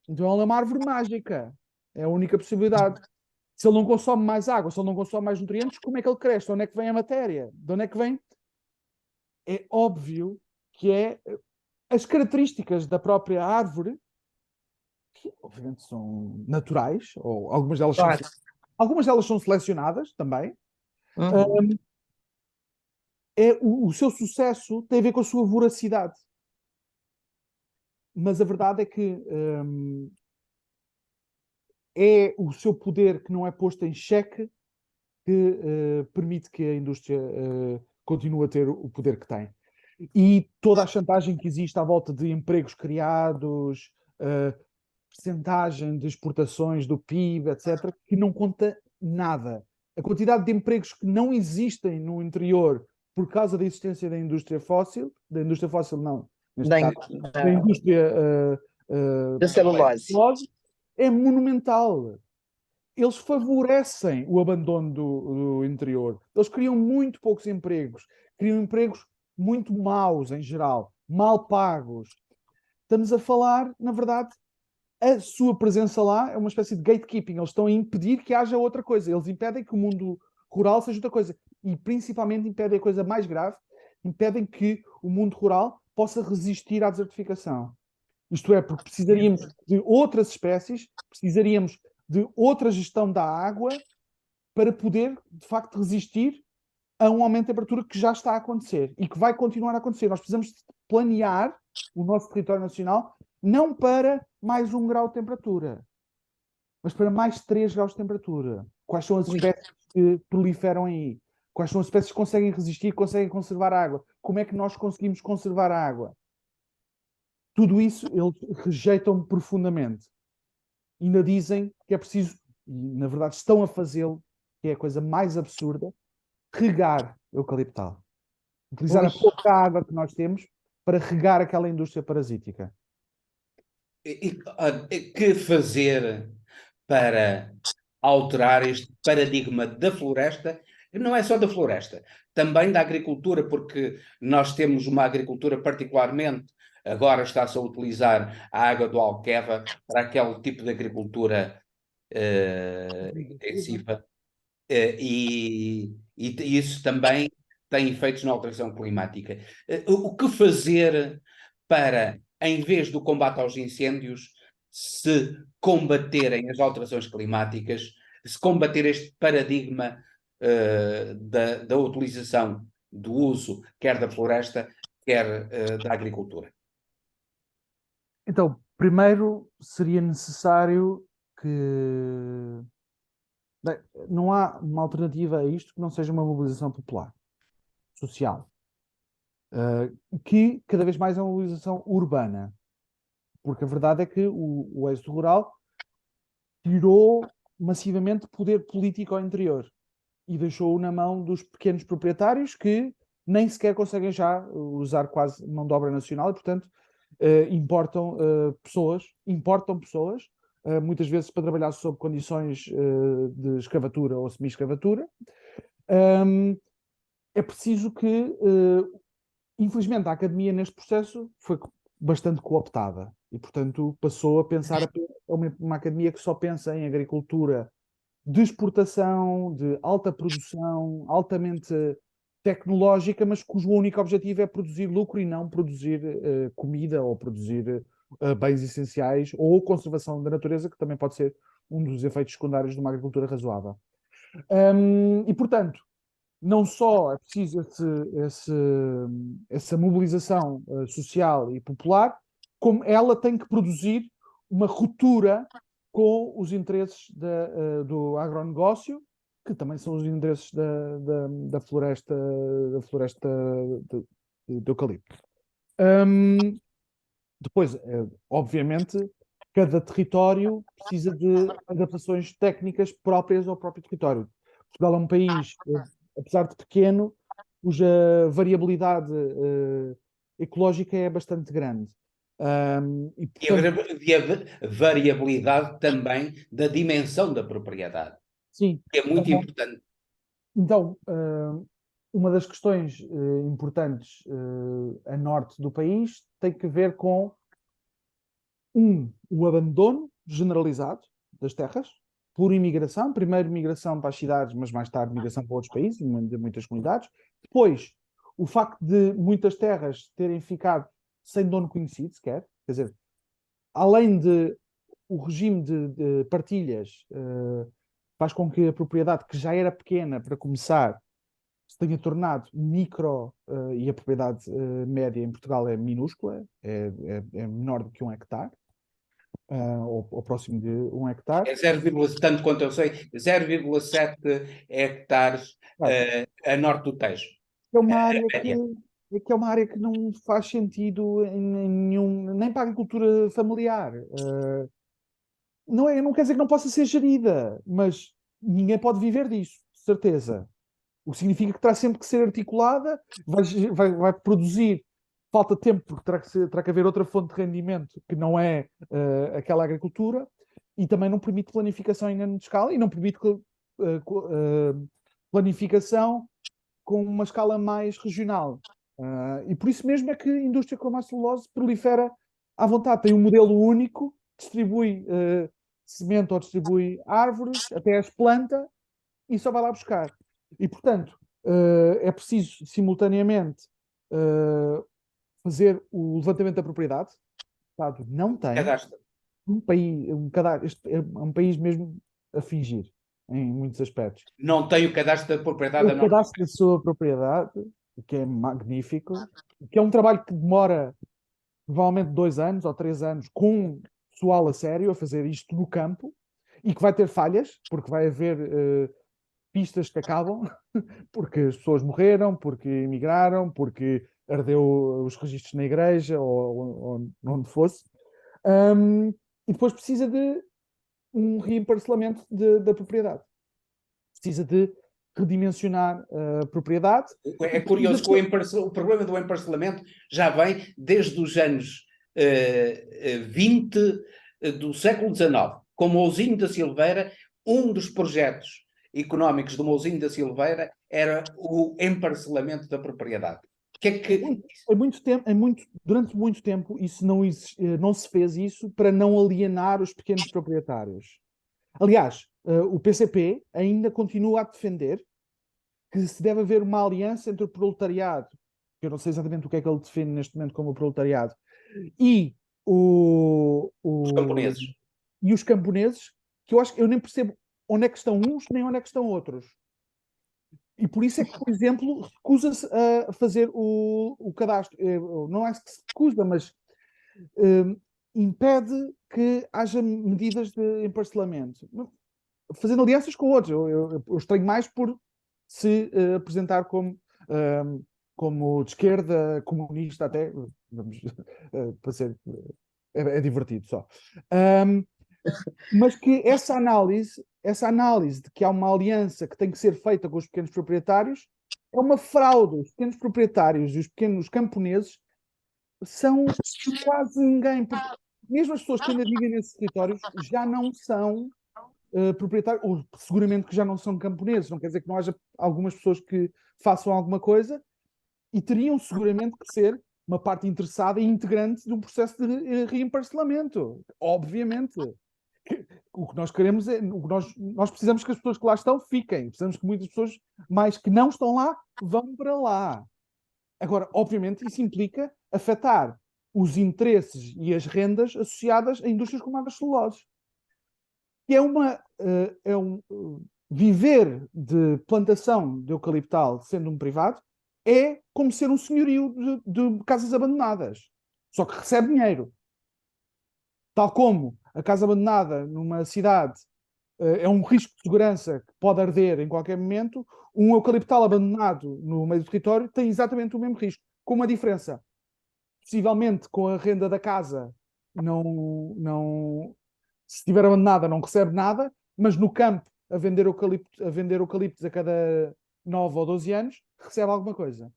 Então ele é uma árvore mágica. É a única possibilidade. Se ele não consome mais água, se ele não consome mais nutrientes, como é que ele cresce? De onde é que vem a matéria? De onde é que vem? É óbvio que é as características da própria árvore, que obviamente são naturais, ou Claro. algumas delas são selecionadas também. Uhum. O seu sucesso tem a ver com a sua voracidade. Mas a verdade é que é o seu poder que não é posto em xeque que permite que a indústria continue a ter o poder que tem. E toda a chantagem que existe à volta de empregos criados, percentagem de exportações do PIB, etc., que não conta nada. A quantidade de empregos que não existem no interior por causa da existência da indústria fóssil não, neste Da, caso, da da, indústria da celulose. é monumental. Eles favorecem o abandono do interior. Eles criam muito poucos empregos. Criam empregos muito maus, em geral. Mal pagos. Estamos a falar, na verdade, a sua presença lá é uma espécie de gatekeeping. Eles estão a impedir que haja outra coisa. Eles impedem que o mundo rural seja outra coisa. E, principalmente, impedem a coisa mais grave. Impedem que o mundo rural possa resistir à desertificação. Isto é, porque precisaríamos de outras espécies, precisaríamos de outra gestão da água para poder, de facto, resistir a um aumento de temperatura que já está a acontecer e que vai continuar a acontecer. Nós precisamos planear o nosso território nacional não para mais 1 grau de temperatura, mas para mais 3 graus de temperatura. Quais são as espécies que proliferam aí? Quais são as espécies que conseguem resistir, que conseguem conservar a água? Como é que nós conseguimos conservar a água? Tudo isso eles rejeitam profundamente. Ainda dizem que é preciso, e na verdade estão a fazê-lo, que é a coisa mais absurda, regar eucaliptal. Utilizar a pouca água que nós temos para regar aquela indústria parasítica. Que fazer para alterar este paradigma da floresta? Não é só da floresta, também da agricultura, porque nós temos uma agricultura particularmente, agora está-se a utilizar a água do Alqueva para aquele tipo de agricultura intensiva, e isso também tem efeitos na alteração climática. O que fazer para, em vez do combate aos incêndios, se combaterem as alterações climáticas, se combater este paradigma da utilização, do uso, quer da floresta, quer da agricultura? Então, primeiro seria necessário que... Bem, não há uma alternativa a isto que não seja uma mobilização popular, social, que cada vez mais é uma mobilização urbana. Porque a verdade é que o êxodo rural tirou massivamente poder político ao interior e deixou-o na mão dos pequenos proprietários que nem sequer conseguem já usar quase mão de obra nacional e, portanto, importam pessoas, muitas vezes para trabalhar sob condições de escravatura ou semi-escravatura. É preciso que, infelizmente, a academia neste processo foi bastante cooptada e, portanto, passou a pensar uma academia que só pensa em agricultura de exportação, de alta produção, altamente tecnológica, mas cujo único objetivo é produzir lucro e não produzir comida ou produzir bens essenciais ou conservação da natureza, que também pode ser um dos efeitos secundários de uma agricultura razoável. E, portanto, não só é preciso essa mobilização social e popular, como ela tem que produzir uma ruptura com os interesses do agronegócio, que também são os interesses da floresta de eucalipto. Depois, obviamente, cada território precisa de adaptações técnicas próprias ao próprio território. Portugal é um país, apesar de pequeno, cuja variabilidade ecológica é bastante grande. E, portanto, a variabilidade também da dimensão da propriedade, sim. que é muito importante. Então, uma das questões importantes a norte do país tem que ver com o abandono generalizado das terras por imigração. Primeiro migração para as cidades, mas mais tarde migração para outros países, de muitas comunidades. Depois, o facto de muitas terras terem ficado sem dono conhecido sequer, quer dizer, além de o regime de partilhas faz com que a propriedade, que já era pequena para começar, se tenha tornado micro, e a propriedade média em Portugal é minúscula, é menor do que 1 hectare, ou próximo de 1 hectare. É 0, tanto quanto eu sei, 0,7 hectares a norte do Tejo. É uma área que é uma área que não faz sentido em nenhum, nem para a agricultura familiar. Não quer dizer que não possa ser gerida, mas ninguém pode viver disso, de certeza. O que significa que terá sempre que ser articulada, vai produzir, falta de tempo, porque terá que haver outra fonte de rendimento que não é aquela agricultura, e também não permite planificação em grande escala, e não permite planificação com uma escala mais regional. E por isso mesmo é que a indústria como a celulose prolifera à vontade. Tem um modelo único, distribui semente ou distribui árvores, até as planta, e só vai lá buscar. E, portanto, é preciso, simultaneamente, fazer o levantamento da propriedade. O Estado não tem. Cadastro. Este é um país mesmo a fingir, em muitos aspectos. Não tem o cadastro da propriedade. O cadastro da sua propriedade, o que é magnífico, que é um trabalho que demora provavelmente 2 anos ou 3 anos, com pessoal a sério a fazer isto no campo, e que vai ter falhas, porque vai haver pistas que acabam, porque as pessoas morreram, porque emigraram, porque ardeu os registros na igreja ou onde fosse. E depois precisa de um reemparcelamento da propriedade. Precisa de redimensionar a propriedade. É curioso que o problema do emparcelamento já vem desde os anos 20 do século XIX. Com Mouzinho da Silveira, um dos projetos económicos do Mouzinho da Silveira era o emparcelamento da propriedade. Durante muito tempo não se fez isso para não alienar os pequenos proprietários. Aliás, o PCP ainda continua a defender que se deve haver uma aliança entre o proletariado, que eu não sei exatamente o que é que ele define neste momento como o proletariado, e os camponeses. E os camponeses, que eu nem percebo onde é que estão uns nem onde é que estão outros. E por isso é que, por exemplo, recusa-se a fazer o cadastro. Não é que se recusa, mas impede que haja medidas de emparcelamento. Fazendo alianças com outros. Eu estranho mais por se apresentar como de esquerda, comunista até. Vamos, para ser... É divertido só. Mas que essa análise de que há uma aliança que tem que ser feita com os pequenos proprietários é uma fraude. Os pequenos proprietários e os pequenos camponeses são quase ninguém. Mesmo as pessoas que ainda vivem nesses territórios já não são proprietários, ou seguramente que já não são camponeses. Não quer dizer que não haja algumas pessoas que façam alguma coisa, e teriam seguramente que ser uma parte interessada e integrante de um processo de reemparcelamento. Obviamente. O que nós queremos é, nós precisamos que as pessoas que lá estão fiquem, precisamos que muitas pessoas mais que não estão lá vão para lá. Agora, obviamente, isso implica afetar os interesses e as rendas associadas a indústrias como a das celuloses. Que viver de plantação de eucaliptal sendo um privado é como ser um senhorio de casas abandonadas, só que recebe dinheiro. Tal como a casa abandonada numa cidade é um risco de segurança que pode arder em qualquer momento, um eucaliptal abandonado no meio do território tem exatamente o mesmo risco, com uma diferença. Possivelmente com a renda da casa não Se estiver abandonada, não recebe nada, mas no campo, a vender eucaliptos a cada 9 ou 12 anos, recebe alguma coisa.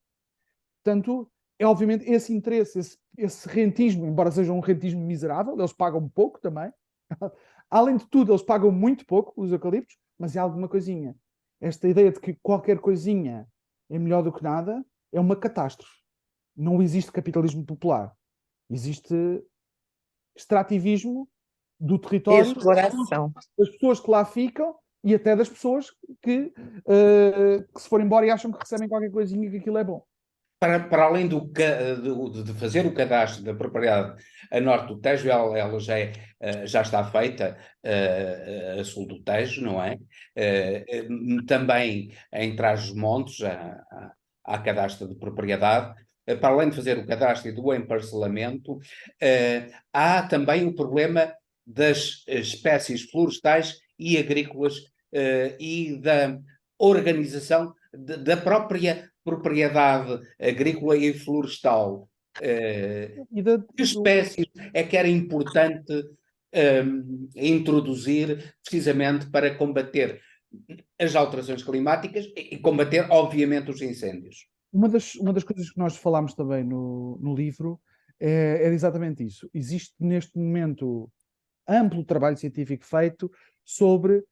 Portanto, é obviamente esse interesse, esse rentismo, embora seja um rentismo miserável, eles pagam pouco também. Além de tudo, eles pagam muito pouco, os eucaliptos, mas é alguma coisinha. Esta ideia de que qualquer coisinha é melhor do que nada é uma catástrofe. Não existe capitalismo popular. Existe extrativismo do território, Exploração. das pessoas que lá ficam e até das pessoas que se forem embora e acham que recebem qualquer coisinha e que aquilo é bom. Para além de fazer o cadastro da propriedade a norte do Tejo, ela já está feita a sul do Tejo, não é? Também em Trás-os-Montes há cadastro de propriedade. Para além de fazer o cadastro e do emparcelamento, há também o problema das espécies florestais e agrícolas e da organização da própria propriedade agrícola e florestal. Que espécies é que era importante introduzir precisamente para combater as alterações climáticas e combater, obviamente, os incêndios? Uma das coisas que nós falámos também no livro era exatamente isso. Existe neste momento amplo trabalho científico feito sobre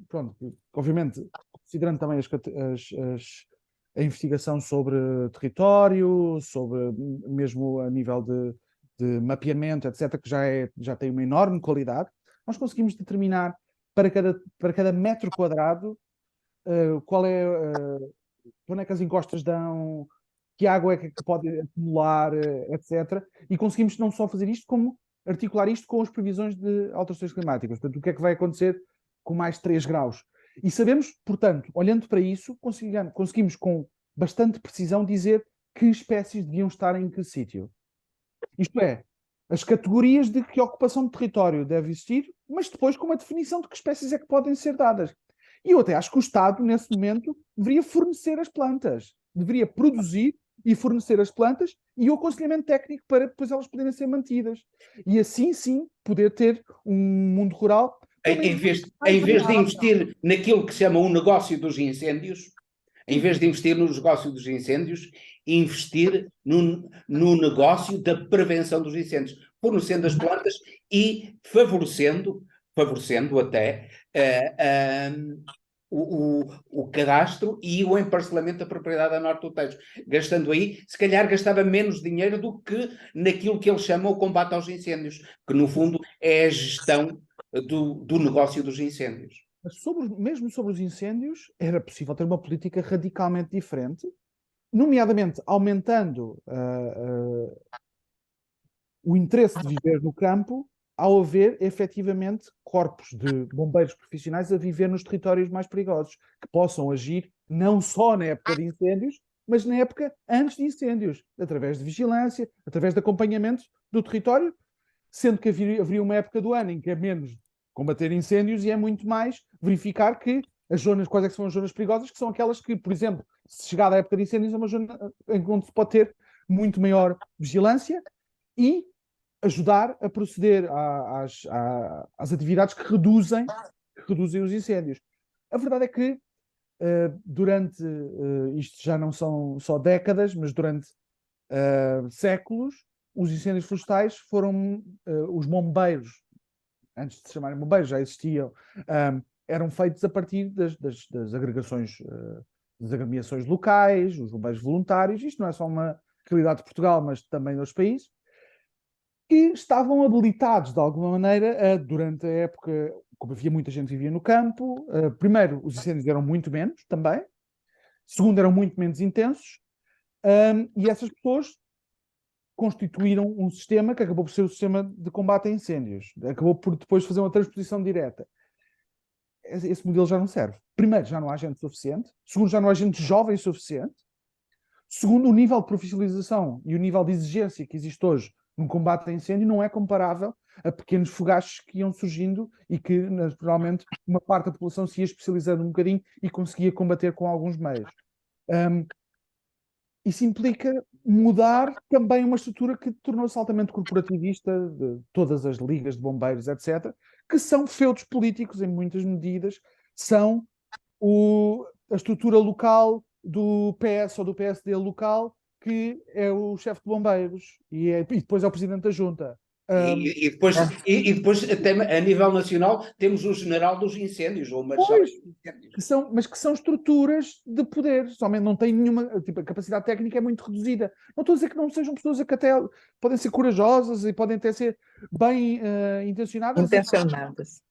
pronto, obviamente, considerando também a investigação sobre território, sobre mesmo a nível de mapeamento, etc., que já tem uma enorme qualidade, nós conseguimos determinar para cada metro quadrado qual é, onde é que as encostas dão, que água é que pode acumular, etc. E conseguimos não só fazer isto, como articular isto com as previsões de alterações climáticas. Portanto, o que é que vai acontecer com mais 3 graus? E sabemos, portanto, olhando para isso, conseguimos com bastante precisão dizer que espécies deviam estar em que sítio. Isto é, as categorias de que ocupação de território deve existir, mas depois com uma definição de que espécies é que podem ser dadas. E eu até acho que o Estado, nesse momento, deveria fornecer as plantas, deveria produzir e fornecer as plantas e o aconselhamento técnico para depois elas poderem ser mantidas. E assim, sim, poder ter um mundo rural. Em vez de investir naquilo que se chama o negócio dos incêndios, em vez de investir no negócio dos incêndios, investir no negócio da prevenção dos incêndios, fornecendo as plantas e favorecendo até o cadastro e o emparcelamento da propriedade a norte do Tejo. Gastando aí, se calhar gastava menos dinheiro do que naquilo que eles chamam o combate aos incêndios, que no fundo é a gestão do negócio dos incêndios. Mas mesmo sobre os incêndios, era possível ter uma política radicalmente diferente, nomeadamente aumentando o interesse de viver no campo, ao haver efetivamente corpos de bombeiros profissionais a viver nos territórios mais perigosos, que possam agir não só na época de incêndios, mas na época antes de incêndios, através de vigilância, através de acompanhamento do território, sendo que haveria uma época do ano em que é menos combater incêndios e é muito mais verificar que as zonas, quais é que são as zonas perigosas, que são aquelas que, por exemplo, se chegar à época de incêndios, é uma zona onde se pode ter muito maior vigilância e ajudar a proceder às atividades que reduzem os incêndios. A verdade é que durante, isto já não são só décadas, mas durante séculos, os incêndios florestais foram os bombeiros, antes de se chamarem bombeiros, já existiam, eram feitos a partir das agregações, das agremiações locais, os bombeiros voluntários. Isto não é só uma realidade de Portugal, mas também dos países, que estavam habilitados de alguma maneira durante a época, como havia muita gente que vivia no campo, primeiro, os incêndios eram muito menos também, segundo, eram muito menos intensos, e essas pessoas constituíram um sistema que acabou por ser o sistema de combate a incêndios. Acabou por depois fazer uma transposição direta. Esse modelo já não serve. Primeiro, já não há gente suficiente. Segundo, já não há gente jovem suficiente. Segundo, o nível de profissionalização e o nível de exigência que existe hoje no combate a incêndio não é comparável a pequenos fogachos que iam surgindo e que, naturalmente, uma parte da população se ia especializando um bocadinho e conseguia combater com alguns meios. Isso implica mudar também uma estrutura que tornou-se altamente corporativista, de todas as ligas de bombeiros, etc., que são feudos políticos em muitas medidas, são a estrutura local do PS ou do PSD local, que é o chefe de bombeiros e depois é o presidente da junta. Depois até a nível nacional, temos o general dos incêndios, ou o marechal Pois, dos incêndios. que são estruturas de poder, somente não têm nenhuma, tipo, a capacidade técnica é muito reduzida. Não estou a dizer que não sejam pessoas que até podem ser corajosas e podem até ser bem intencionadas, Intencionadas.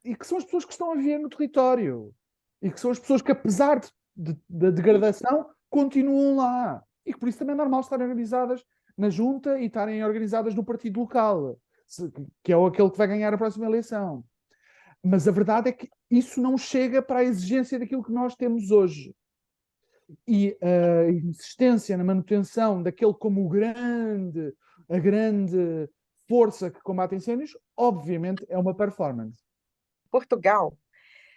e que são as pessoas que estão a viver no território, e que são as pessoas que, apesar da degradação, continuam lá, e que por isso também é normal estarem organizadas na junta e estarem organizadas no partido local, que é aquele que vai ganhar a próxima eleição. Mas a verdade é que isso não chega para a exigência daquilo que nós temos hoje. E a insistência na manutenção daquele como a grande força que combate incêndios, obviamente é uma performance. Portugal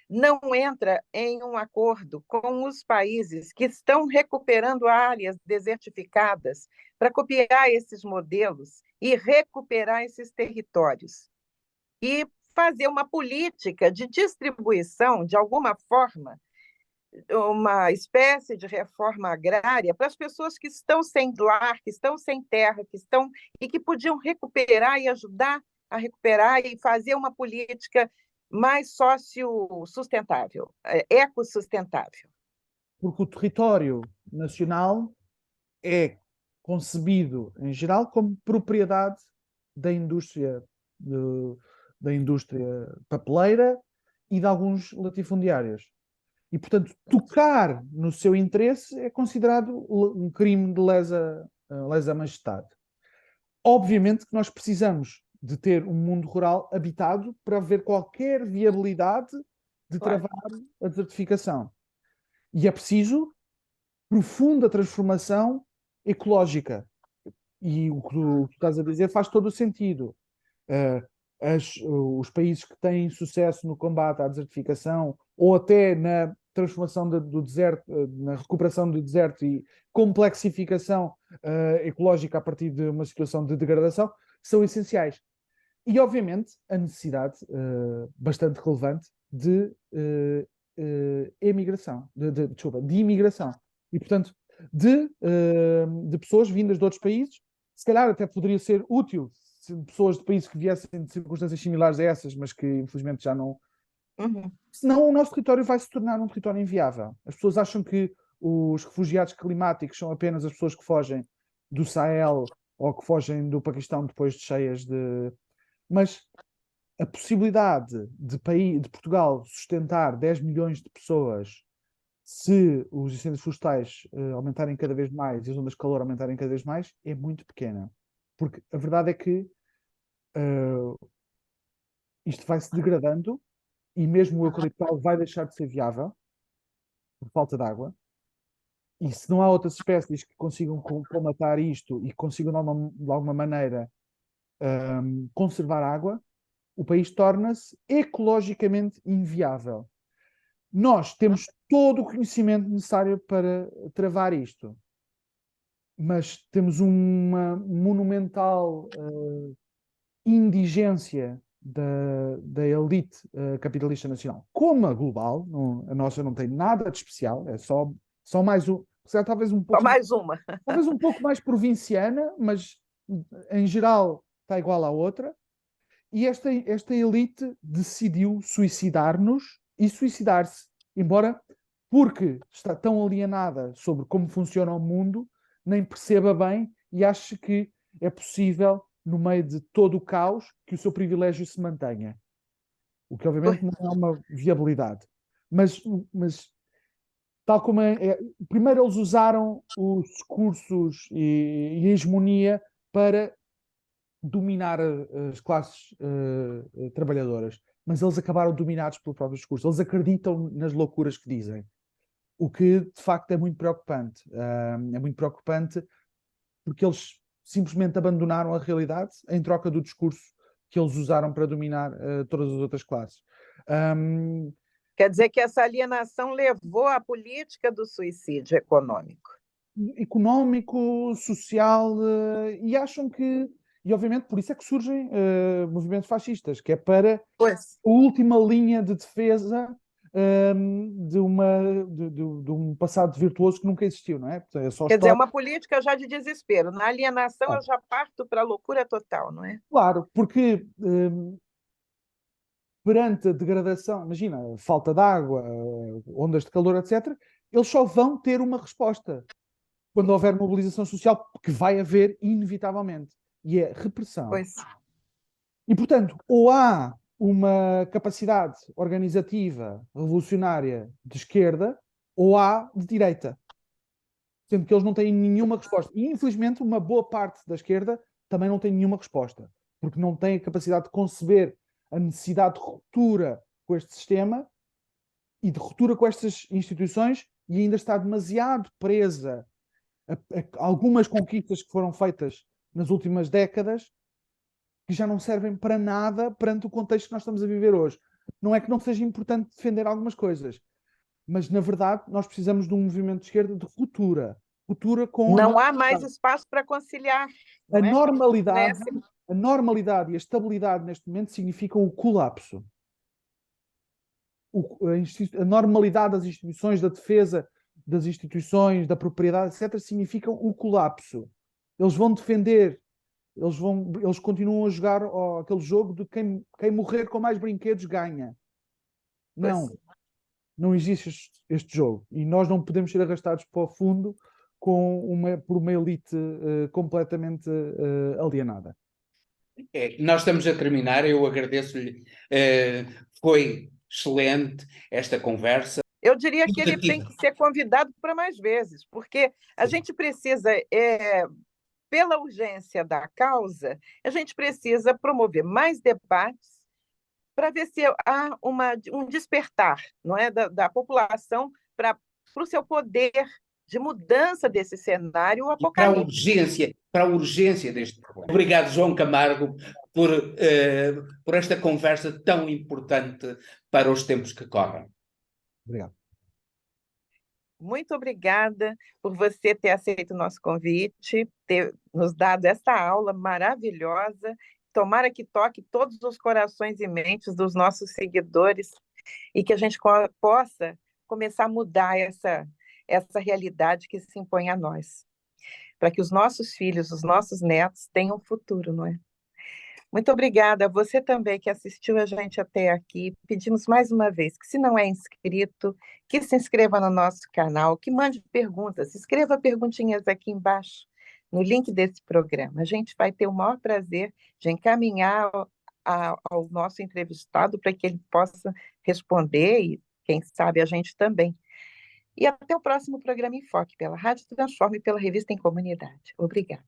não entra em um acordo com os países que estão recuperando áreas desertificadas para copiar esses modelos e recuperar esses territórios. E fazer uma política de distribuição, de alguma forma, uma espécie de reforma agrária para as pessoas que estão sem lar, que estão sem terra, e que podiam recuperar e ajudar a recuperar e fazer uma política mais sociosustentável, ecossustentável. Porque o território nacional é concebido, em geral, como propriedade da indústria, da indústria papeleira e de alguns latifundiários. E, portanto, tocar no seu interesse é considerado um crime de lesa majestade. Obviamente que nós precisamos de ter um mundo rural habitado para haver qualquer viabilidade de travar a desertificação. E é preciso profunda transformação ecológica. E o que tu estás a dizer faz todo o sentido. Os países que têm sucesso no combate à desertificação ou até na transformação do deserto, na recuperação do deserto e complexificação ecológica a partir de uma situação de degradação, são essenciais. E, obviamente, a necessidade bastante relevante de emigração, de imigração. E, portanto, de pessoas vindas de outros países, se calhar até poderia ser útil pessoas de países que viessem de circunstâncias similares a essas, mas que infelizmente já não... Senão o nosso território vai se tornar um território inviável. As pessoas acham que os refugiados climáticos são apenas as pessoas que fogem do Sahel ou que fogem do Paquistão depois de cheias de... Mas a possibilidade de Portugal sustentar 10 milhões de pessoas se os incêndios florestais aumentarem cada vez mais e as ondas de calor aumentarem cada vez mais é muito pequena. Porque a verdade é que isto vai se degradando e mesmo o eucaliptal vai deixar de ser viável por falta de água. E se não há outras espécies que consigam colmatar isto e consigam de alguma maneira conservar água, o país torna-se ecologicamente inviável. Nós temos todo o conhecimento necessário para travar isto, mas temos uma monumental indigência da elite capitalista nacional, como a global. A nossa não tem nada de especial, é só mais um, talvez um pouco, só mais uma. Talvez um pouco mais provinciana, mas em geral está igual à outra. E esta elite decidiu suicidar-nos e suicidar-se, embora, porque está tão alienada sobre como funciona o mundo, nem perceba bem e ache que é possível, no meio de todo o caos, que o seu privilégio se mantenha. O que, obviamente, não é uma viabilidade. Mas tal como primeiro eles usaram os discursos e a hegemonia para dominar as classes trabalhadoras, mas eles acabaram dominados pelo próprio discurso. Eles acreditam nas loucuras que dizem, o que de facto é muito preocupante. É muito preocupante porque eles simplesmente abandonaram a realidade em troca do discurso que eles usaram para dominar todas as outras classes. Quer dizer que essa alienação levou à política do suicídio econômico. económico, social, e acham que, e obviamente por isso é que surgem movimentos fascistas, que é para Pois. a última linha de defesa de um passado virtuoso que nunca existiu, não é? Portanto, é só Quer dizer, é história. uma política já de desespero. Na alienação, eu já parto para a loucura total, não é? Claro, porque perante a degradação, imagina, falta de água, ondas de calor, etc., eles só vão ter uma resposta quando houver mobilização social, que vai haver inevitavelmente, e é repressão. Pois. E, portanto, ou há uma capacidade organizativa revolucionária de esquerda, ou há de direita. Sendo que eles não têm nenhuma resposta. E, infelizmente, uma boa parte da esquerda também não tem nenhuma resposta, porque não tem a capacidade de conceber a necessidade de ruptura com este sistema e de ruptura com estas instituições, e ainda está demasiado presa a algumas conquistas que foram feitas nas últimas décadas, que já não servem para nada perante o contexto que nós estamos a viver hoje. Não é que não seja importante defender algumas coisas, mas, na verdade, nós precisamos de um movimento de esquerda de ruptura. Ruptura com Não há mais espaço para conciliar. a Não é? normalidade. Né? A normalidade e a estabilidade neste momento significam o colapso. A normalidade das instituições, da defesa das instituições, da propriedade, etc., significam o colapso. Eles vão defender, eles continuam a jogar aquele jogo de quem morrer com mais brinquedos ganha. Não, Pois. não existe este jogo. E nós não podemos ser arrastados para o fundo por uma elite completamente alienada. Nós estamos a terminar, eu agradeço-lhe, foi excelente esta conversa. Eu diria que ele tem que ser convidado para mais vezes, porque a gente precisa, pela urgência da causa, a gente precisa promover mais debates para ver se há um despertar, não é, da população para o seu poder de mudança desse cenário apocalíptico. Para a urgência deste problema. Obrigado, João Camargo, por esta conversa tão importante para os tempos que correm. Obrigado. Muito obrigada por você ter aceito o nosso convite, ter nos dado essa aula maravilhosa. Tomara que toque todos os corações e mentes dos nossos seguidores e que a gente possa começar a mudar essa realidade que se impõe a nós, para que os nossos filhos, os nossos netos tenham um futuro, não é? Muito obrigada a você também que assistiu a gente até aqui. Pedimos mais uma vez que, se não é inscrito, que se inscreva no nosso canal, que mande perguntas, escreva perguntinhas aqui embaixo, no link desse programa. A gente vai ter o maior prazer de encaminhar ao nosso entrevistado para que ele possa responder e, quem sabe, a gente também. E até o próximo programa Enfoque, pela Rádio Transforme e pela Revista em Comunidade. Obrigada.